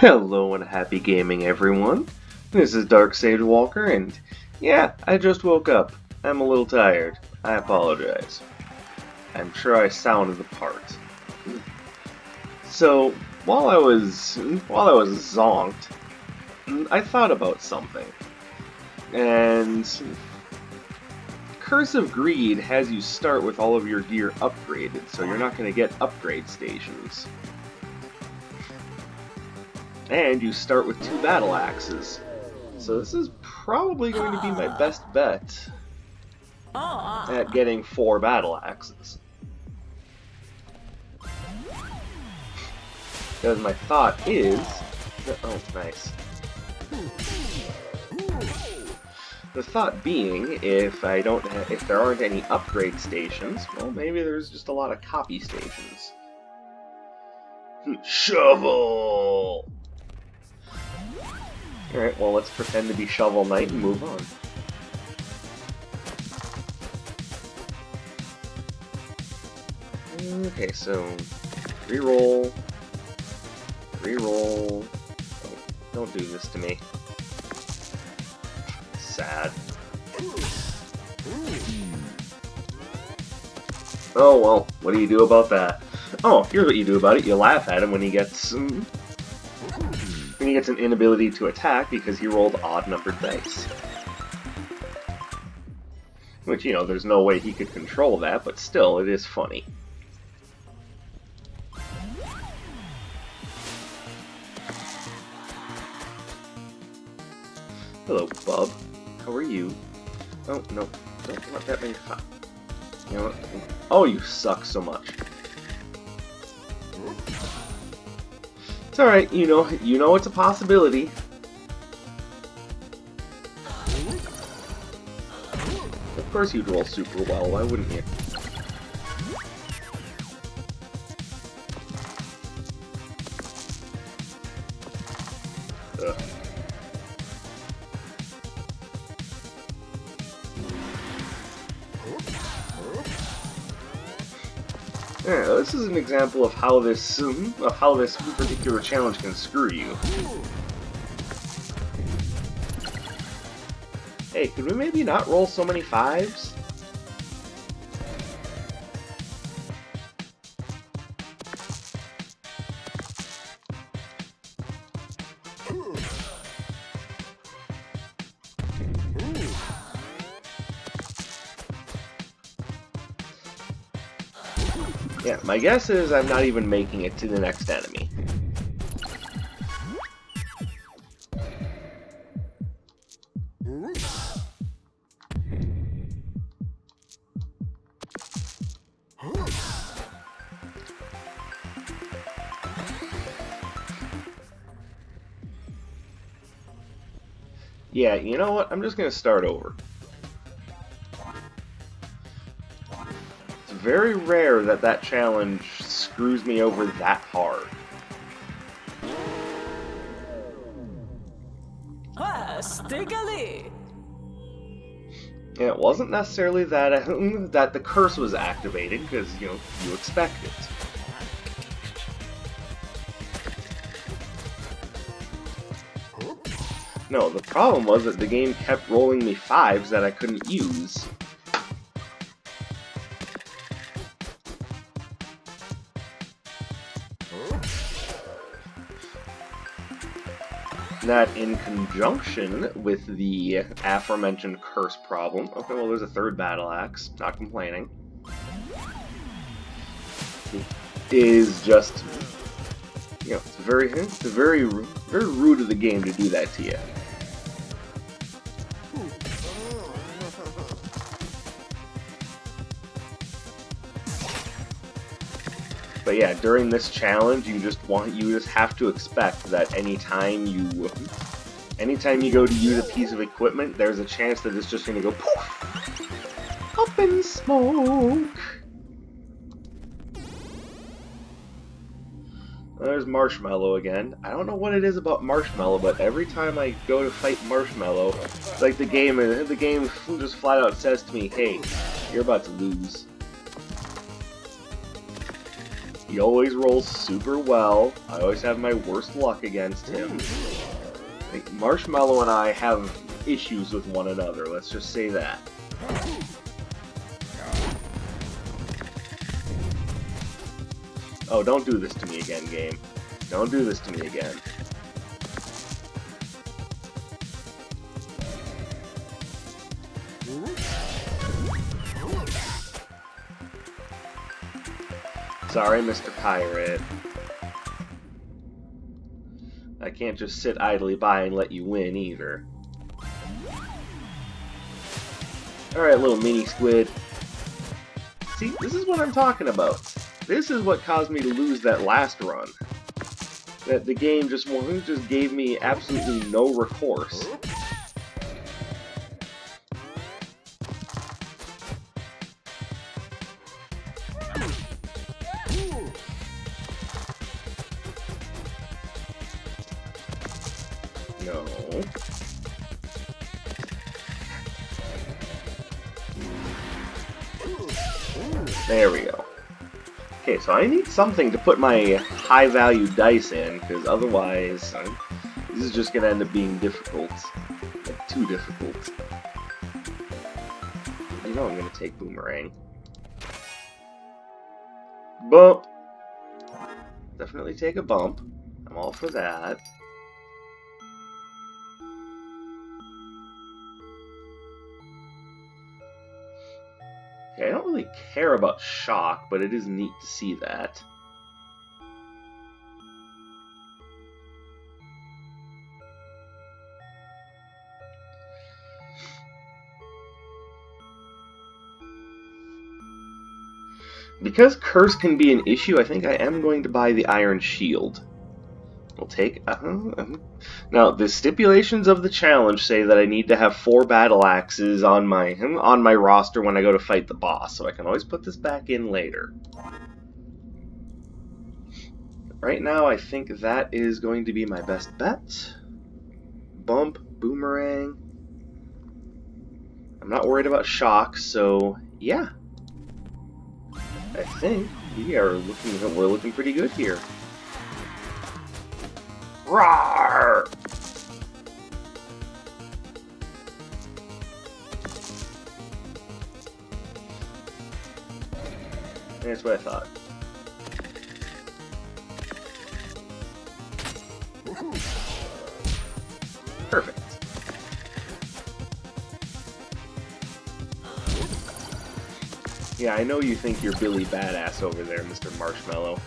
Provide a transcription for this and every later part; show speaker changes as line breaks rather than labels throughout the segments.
Hello and happy gaming, everyone. This is Dark Sage Walker, and yeah, I just woke up. I'm a little tired. I apologize. I'm sure I sounded the part. So while I was zonked, I thought about something, and Curse of Greed has you start with all of your gear upgraded, so you're not going to get upgrade stations. And you start with 2 battle axes. So this is probably going to be my best bet at getting 4 battle axes. Because my thought is... Oh, nice. The thought being, if there aren't any upgrade stations, well, maybe there's just a lot of copy stations. Shovel! Alright, well, let's pretend to be Shovel Knight and move on. Okay, so... Reroll. Reroll. Oh, don't do this to me. Sad. Oh, well, what do you do about that? Oh, here's what you do about it. You laugh at him when he gets... When he gets an inability to attack because he rolled odd-numbered dice. Which, you know, there's no way he could control that, but still, it is funny. Hello, bub. How are you? Oh, no. Don't let that make fun. You know what? Oh, you suck so much. It's alright, you know it's a possibility. Of course you'd roll super well, why wouldn't you? Ugh. Yeah, this is an example of how this particular challenge can screw you. Hey, could we maybe not roll so many 5s? Yeah, my guess is I'm not even making it to the next enemy. Yeah, you know what? I'm just gonna start over. It's very rare that that challenge screws me over that hard.
Stickily.
And it wasn't necessarily that that the curse was activated, because, you know, you expect it. No, the problem was that the game kept rolling me 5s that I couldn't use. That, in conjunction with the aforementioned curse problem... Okay, well, there's a 3rd battle axe. Not complaining. Is just... You know, it's very rude of the game to do that to you. But yeah, during this challenge, you just have to expect that anytime you go to use a piece of equipment, there's a chance that it's just going to go poof, up in smoke. There's Marshmallow again. I don't know what it is about Marshmallow, but every time I go to fight Marshmallow, it's like the game just flat out says to me, "Hey, you're about to lose." He always rolls super well. I always have my worst luck against him. Like, Marshmallow and I have issues with one another, let's just say that. Oh, don't do this to me again, game. Don't do this to me again. Sorry, Mr. Pirate. I can't just sit idly by and let you win, either. Alright, little mini squid. See, this is what I'm talking about. This is what caused me to lose that last run. That the game just gave me absolutely no recourse. No. There we go. Okay, so I need something to put my high-value dice in, because otherwise, this is just going to end up being difficult. Like, too difficult. You know I'm going to take Boomerang. Bump! Definitely take a bump. I'm all for that. Okay, I don't really care about shock, but it is neat to see that. Because curse can be an issue, I think I am going to buy the Iron Shield. We'll take... Now, the stipulations of the challenge say that I need to have 4 battle axes on my roster when I go to fight the boss, so I can always put this back in later. Right now, I think that is going to be my best bet. Bump, Boomerang. I'm not worried about shock, so yeah. I think we're looking pretty good here. Roar! That's what I thought. Perfect. Yeah, I know you think you're Billy Badass over there, Mr. Marshmallow.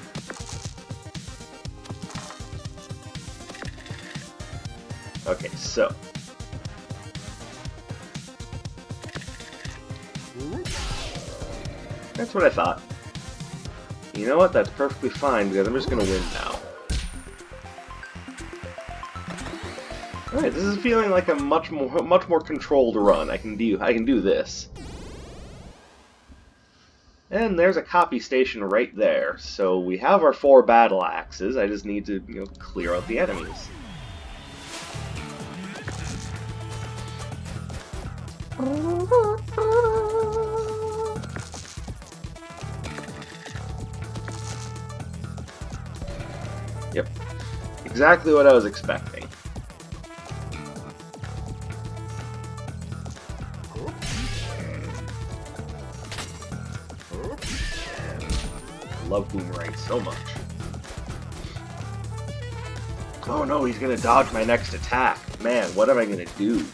Okay, so. That's what I thought. You know what? That's perfectly fine, because I'm just gonna win now. Alright, this is feeling like a much more controlled run. I can do this. And there's a copy station right there. So we have our 4 battle axes. I just need to, clear out the enemies. Yep. Exactly what I was expecting. I love Boomerang so much. Oh no, he's gonna dodge my next attack. Man, what am I gonna do?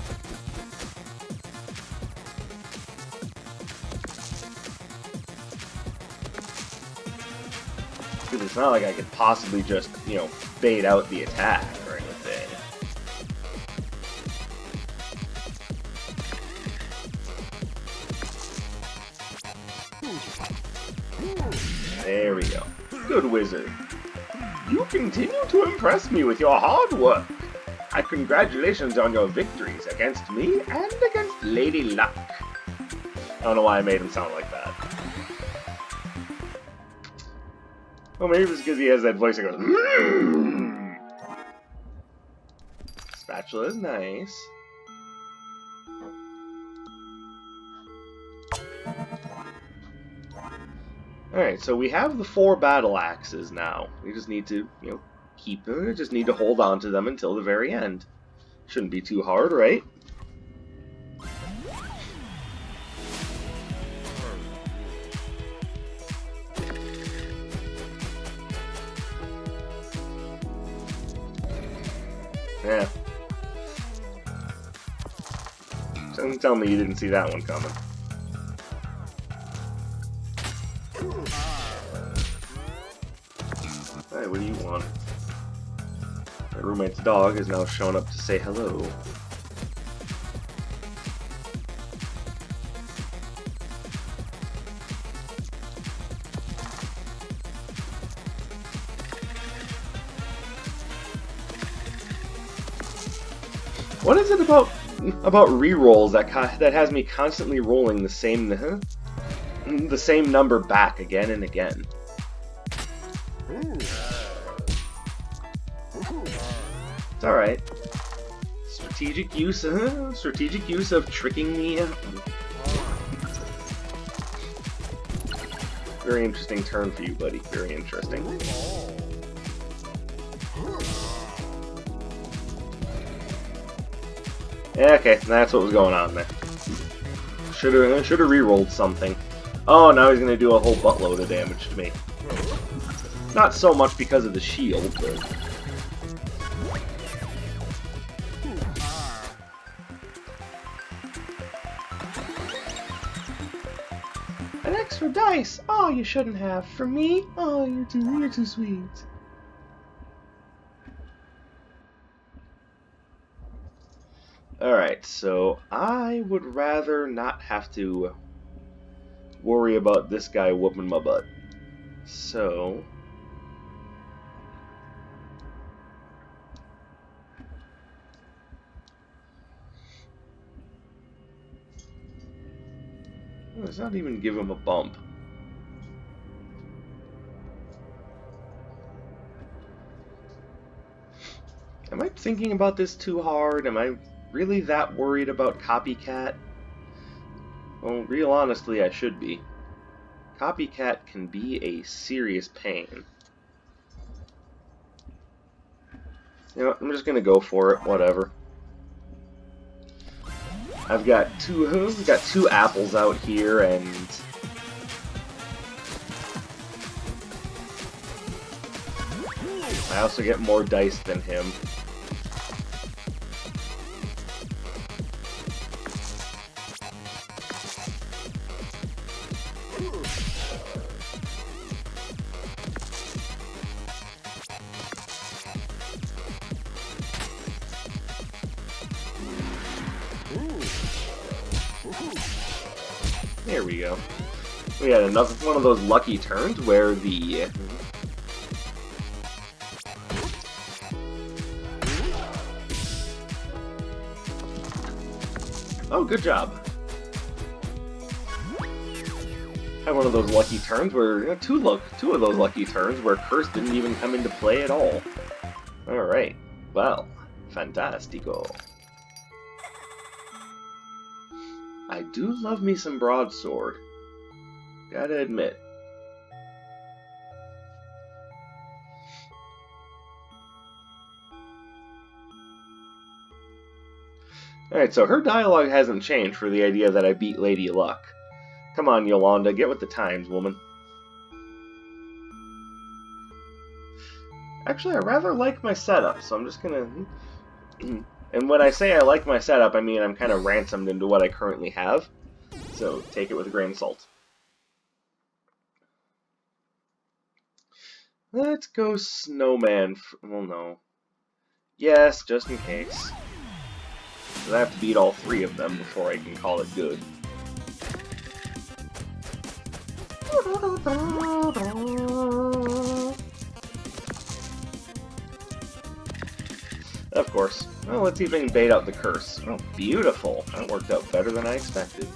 Because it's not like I could possibly just, bait out the attack or anything. There we go. Good wizard. You continue to impress me with your hard work. Congratulations on your victories against me and against Lady Luck. I don't know why I made him sound like that. Well, maybe it's because he has that voice that goes, mmm. Spatula is nice. Alright, so we have the 4 battle axes now. We just need to, keep them. We just need to hold on to them until the very end. Shouldn't be too hard, right? Yeah. Don't tell me you didn't see that one coming. Hey, what do you want? My roommate's dog has now shown up to say hello. What is it about rerolls that has me constantly rolling the same number back again and again? It's all right. Strategic use of tricking me out. Very interesting turn for you, buddy. Very interesting. Yeah, okay, that's what was going on there. Should've re-rolled something. Oh, now he's gonna do a whole buttload of damage to me. Not so much because of the shield, but... An extra dice! Oh, you shouldn't have. For me? Oh, you're too sweet. Alright, so I would rather not have to worry about this guy whooping my butt. So... let's not even give him a bump. Am I thinking about this too hard? Am I really that worried about Copycat? Well, real honestly, I should be. Copycat can be a serious pain. You know, I'm just gonna go for it, whatever. I've got two apples out here, and I also get more dice than him. There we go. We had another one of those lucky turns where the oh, good job. Had one of those lucky turns where two of those lucky turns where curse didn't even come into play at all. All right. Well, fantastico. I do love me some broadsword. Gotta admit. Alright, so her dialogue hasn't changed for the idea that I beat Lady Luck. Come on, Yolanda, get with the times, woman. Actually, I rather like my setup, so I'm just gonna... And when I say I like my setup, I mean I'm kind of ransomed into what I currently have. So take it with a grain of salt. Let's go Snowman. Well, no. Yes, just in case. I have to beat all 3 of them before I can call it good. Of course. Well, let's even bait out the curse. Oh, beautiful. That worked out better than I expected.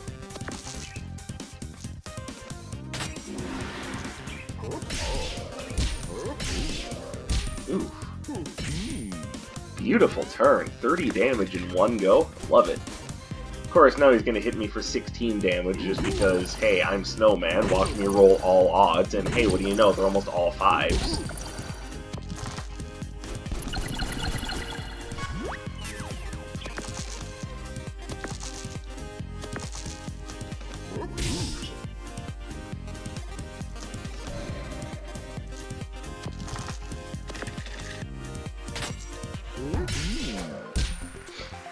Ooh. Beautiful turn. 30 damage in one go. Love it. course, now he's gonna hit me for 16 damage just because, hey, I'm Snowman, watch me roll all odds, and hey, what do you know, they're almost all 5s.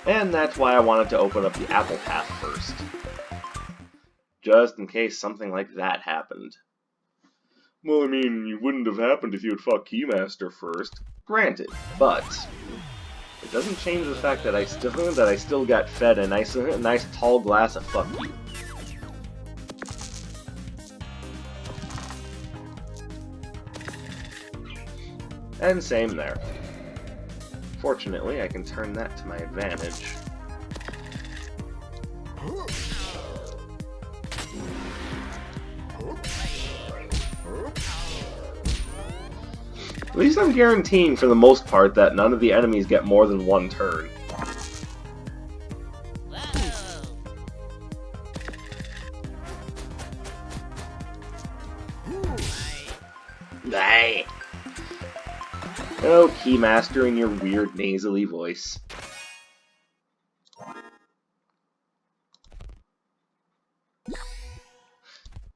And that's why I wanted to open up the apple path first. Just in case something like that happened. Well, I mean, it wouldn't have happened if you had fought Keymaster first. Granted, but it doesn't change the fact that I still got fed a nice tall glass of fuck you. And same there. Fortunately, I can turn that to my advantage. At least I'm guaranteeing for the most part that none of the enemies get more than one turn. Hey! Oh, Keymaster in your weird nasally voice.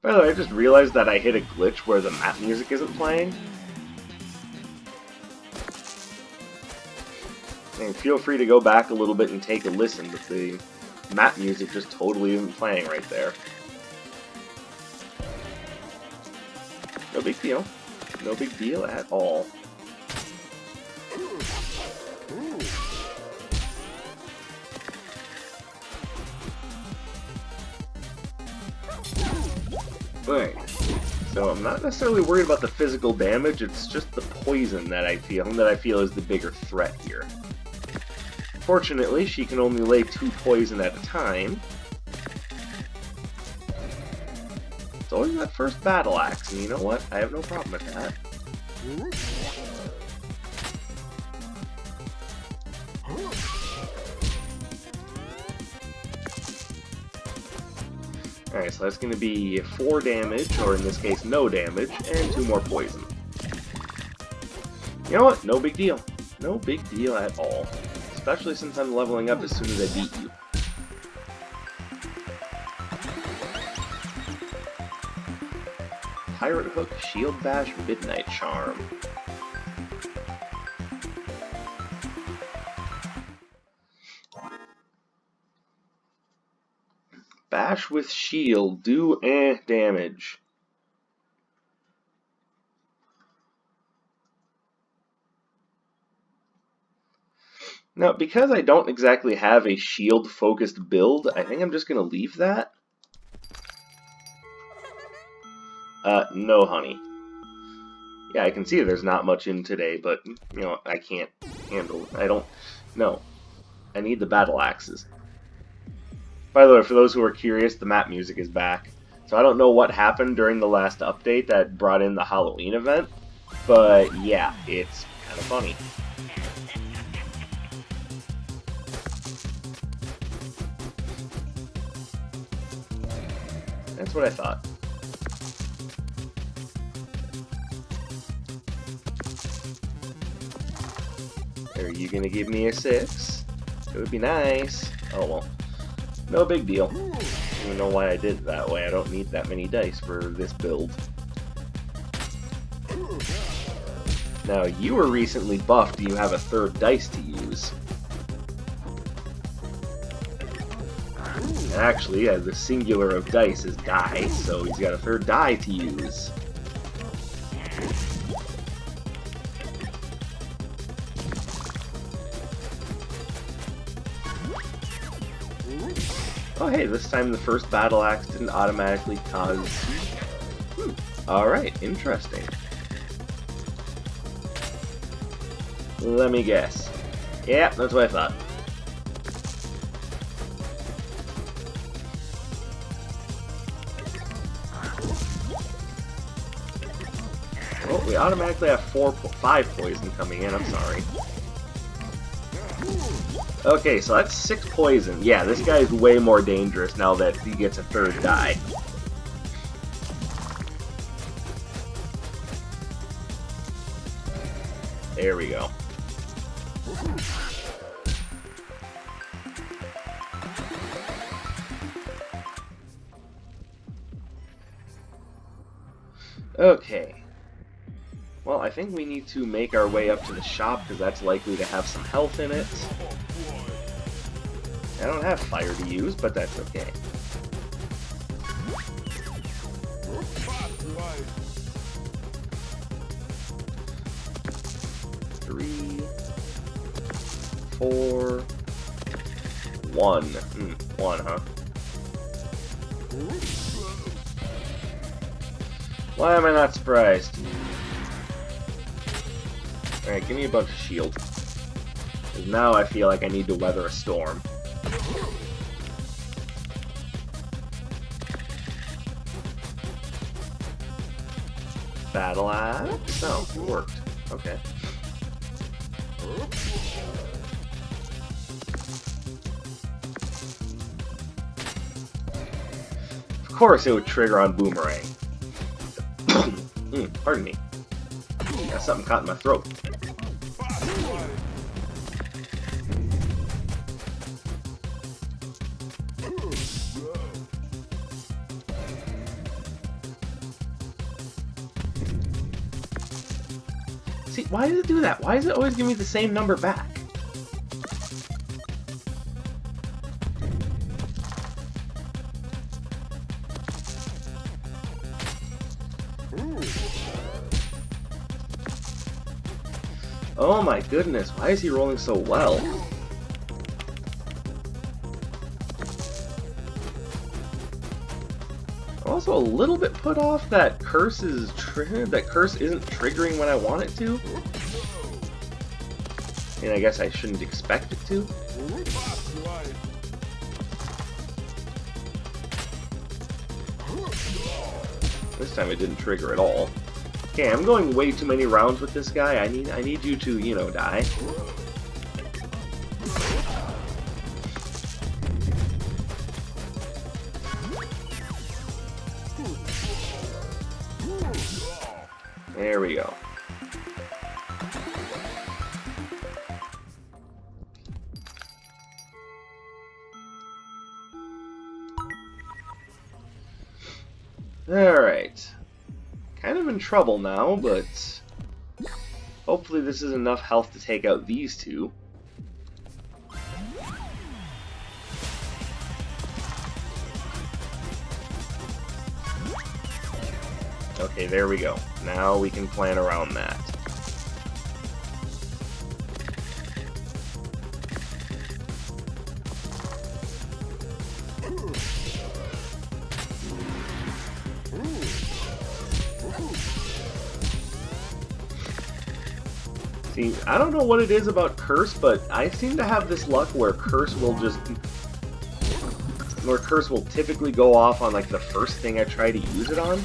By the way, I just realized that I hit a glitch where the map music isn't playing. And feel free to go back a little bit and take a listen, but the map music just totally isn't playing right there. No big deal. No big deal at all. Right. So I'm not necessarily worried about the physical damage, it's just the poison that I feel is the bigger threat here. Fortunately, she can only lay 2 poison at a time. It's always that first battle axe, and you know what? I have no problem with that. Alright, so that's going to be 4 damage, or in this case, no damage, and 2 more poison. You know what? No big deal. No big deal at all. Especially since I'm leveling up as soon as I beat you. Pirate Hook, Shield Bash, Midnight Charm. Bash with shield, do damage. Now, because I don't exactly have a shield-focused build, I think I'm just going to leave that. No, honey. Yeah, I can see there's not much in today, but, you know, I can't handle it. No. I need the battle axes. By the way, for those who are curious, the map music is back. So I don't know what happened during the last update that brought in the Halloween event, but yeah, it's kind of funny. That's what I thought. Are you gonna give me a 6? It would be nice. Oh well. No big deal. I don't even know why I did it that way. I don't need that many dice for this build. Now, you were recently buffed. You have a 3rd dice to use. Actually, the singular of dice is die, so he's got a 3rd die to use. Oh hey, this time the first battle axe didn't automatically cause... Alright, interesting. Let me guess. Yeah, that's what I thought. Well, we automatically have 5 poison coming in, I'm sorry. Okay, so that's 6 poison. Yeah, this guy's way more dangerous now that he gets a 3rd die. There we go. Okay. Well, I think we need to make our way up to the shop, because that's likely to have some health in it. I don't have fire to use, but that's okay. Three, 4, 1. 1, huh? Why am I not surprised? Alright, give me a bunch of shield. Because now I feel like I need to weather a storm. Battle axe? Oh, it worked. Okay. Of course it would trigger on Boomerang. Pardon me. Got something caught in my throat. See, why does it do that? Why does it always give me the same number back? Oh my goodness, why is he rolling so well? I'm also a little bit put off that curse isn't triggering when I want it to. And I guess I shouldn't expect it to. This time it didn't trigger at all. Okay, I'm going way too many rounds with this guy. I need you to, you know, die. There we go. Alright. Kind of in trouble now, but hopefully this is enough health to take out these two. Okay, there we go. Now we can plan around that. See, I don't know what it is about Curse, but I seem to have this luck where Curse will typically go off on like the first thing I try to use it on.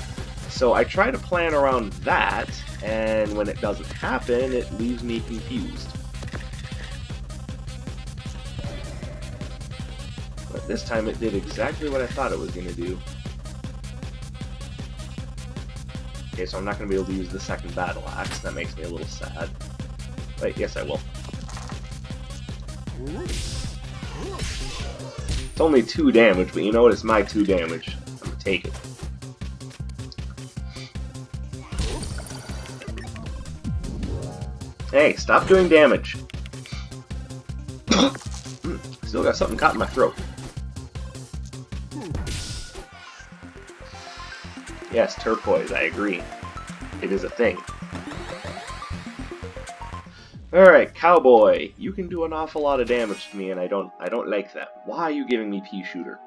So I try to plan around that, and when it doesn't happen, it leaves me confused. But this time it did exactly what I thought it was going to do. Okay, so I'm not going to be able to use the second battle axe. That makes me a little sad. Wait, yes I will. It's only 2 damage, but you know what? It's my 2 damage. I'm going to take it. Hey, stop doing damage. Still got something caught in my throat. Yes, turquoise, I agree. It is a thing. Alright, Cowboy, you can do an awful lot of damage to me, and I don't like that. Why are you giving me Pea Shooter?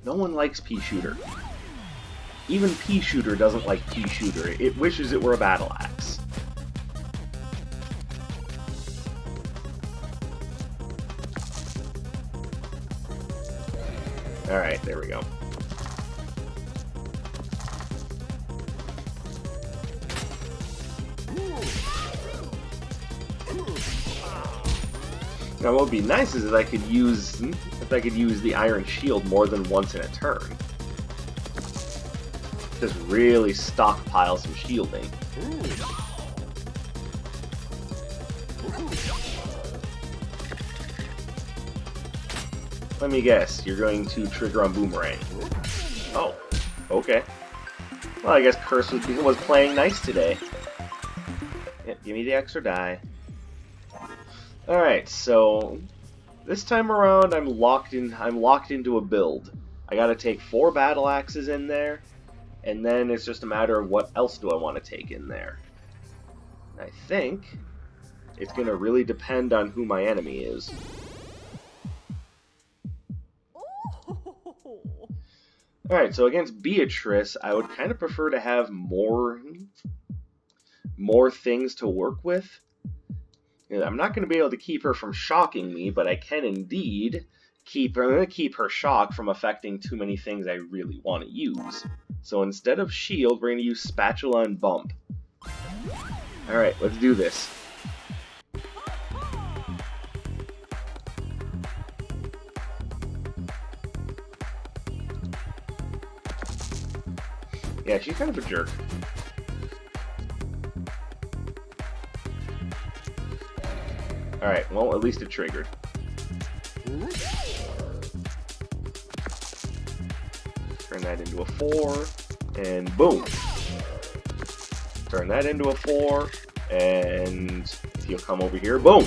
No one likes Pea Shooter. Even Pea Shooter doesn't like Pea Shooter. It wishes it were a battle axe. Alright, there we go. Now, what would be nice is if I could use the Iron Shield more than once in a turn. Just really stockpile some shielding. Let me guess, you're going to trigger on Boomerang. Oh, okay. Well, I guess Curse was playing nice today. Yep, give me the extra die. Alright, so this time around I'm locked into a build. I gotta take 4 battle axes in there, and then it's just a matter of what else do I want to take in there. And I think it's gonna really depend on who my enemy is. Alright, so against Beatrice, I would kind of prefer to have more things to work with. I'm not going to be able to keep her from shocking me, but I can indeed keep her shock from affecting too many things I really want to use. So instead of shield, we're going to use spatula and bump. Alright, let's do this. Yeah, she's kind of a jerk. Alright, well, at least it triggered. Turn that into a 4, and boom! Turn that into a 4, and if you'll come over here, boom!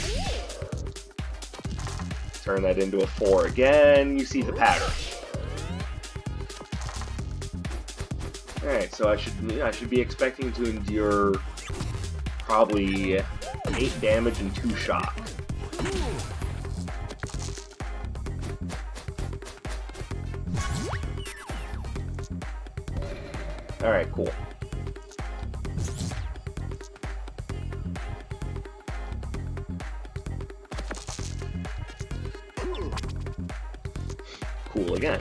Turn that into a 4 again, you see the pattern. Alright, so I should be expecting to endure probably 8 damage and 2 shock. Alright, cool. Cool again.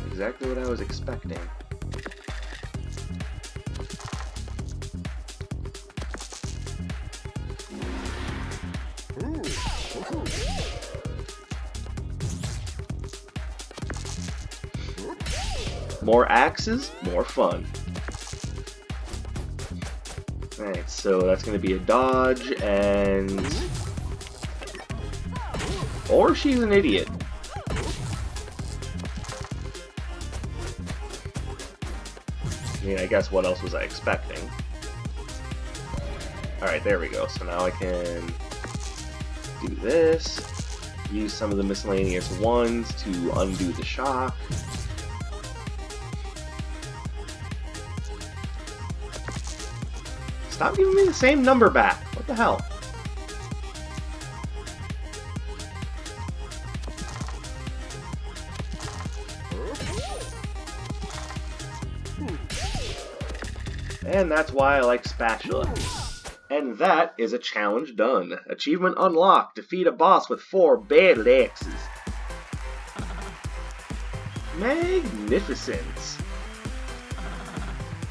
Exactly what I was expecting. More axes, more fun. Alright, so that's going to be a dodge, and... or she's an idiot. I mean, I guess what else was I expecting? Alright, there we go. So now I can do this, use some of the miscellaneous ones to undo the shock. Stop giving me the same number back. What the hell? And that's why I like spatula. And that is a challenge done. Achievement unlocked. Defeat a boss with 4 battle axes. Magnificent.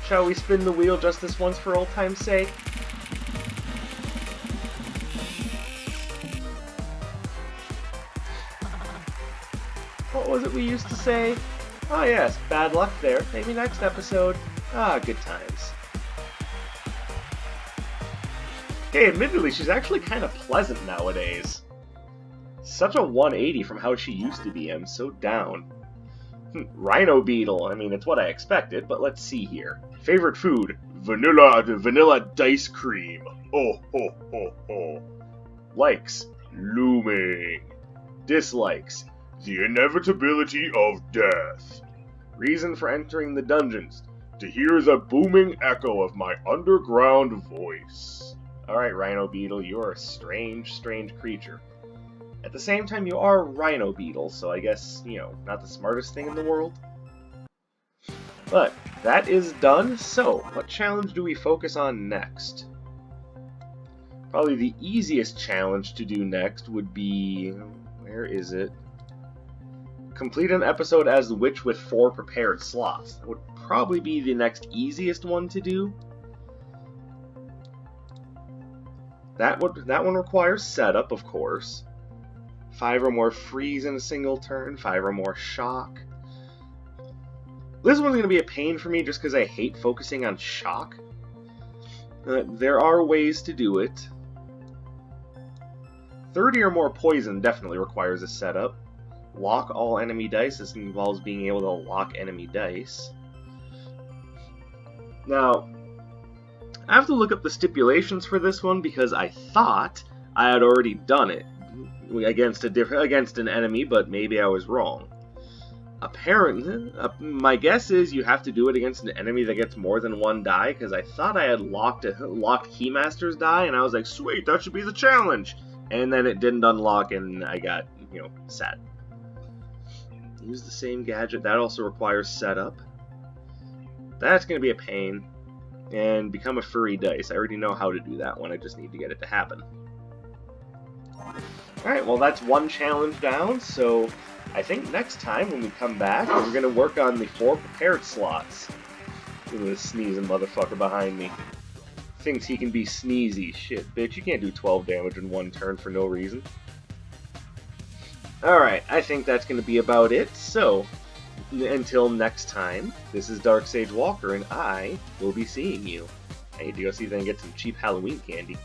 Shall we spin the wheel just this once for old time's sake? What was it we used to say? Oh yes, bad luck there. Maybe next episode. Ah, good times. Hey, admittedly, she's actually kind of pleasant nowadays. Such a 180 from how she used to be. I'm so down. Rhino Beetle. I mean, it's what I expected, but let's see here. Favorite food? Vanilla dice cream. Oh, ho, ho, ho. Likes? Looming. Dislikes? The inevitability of death. Reason for entering the dungeons? To hear the booming echo of my underground voice. Alright, Rhino Beetle, you're a strange, strange creature. At the same time, you are Rhino Beetle, so I guess, you know, not the smartest thing in the world. But that is done, so what challenge do we focus on next? Probably the easiest challenge to do next would be... where is it? Complete an episode as the witch with 4 prepared slots. That would probably be the next easiest one to do. That one requires setup, of course. 5 or more freeze in a single turn, 5 or more shock. This one's going to be a pain for me just because I hate focusing on shock. There are ways to do it. 30 or more poison definitely requires a setup. Lock all enemy dice. This involves being able to lock enemy dice. Now, I have to look up the stipulations for this one because I thought I had already done it against an enemy, but maybe I was wrong. Apparently, my guess is you have to do it against an enemy that gets more than one die, because I thought I had locked Keymaster's die, and I was like, sweet, that should be the challenge. And then it didn't unlock, and I got, sad. Use the same gadget. That also requires setup. That's going to be a pain. And become a furry dice. I already know how to do that one. I just need to get it to happen. Alright, well that's one challenge down, so I think next time when we come back, we're going to work on the 4 prepared slots. Look at this sneezing motherfucker behind me. Thinks he can be sneezy. Shit, bitch, you can't do 12 damage in one turn for no reason. Alright, I think that's going to be about it, so until next time, this is Dark Sage Walker, and I will be seeing you. I need to go see if I can get some cheap Halloween candy.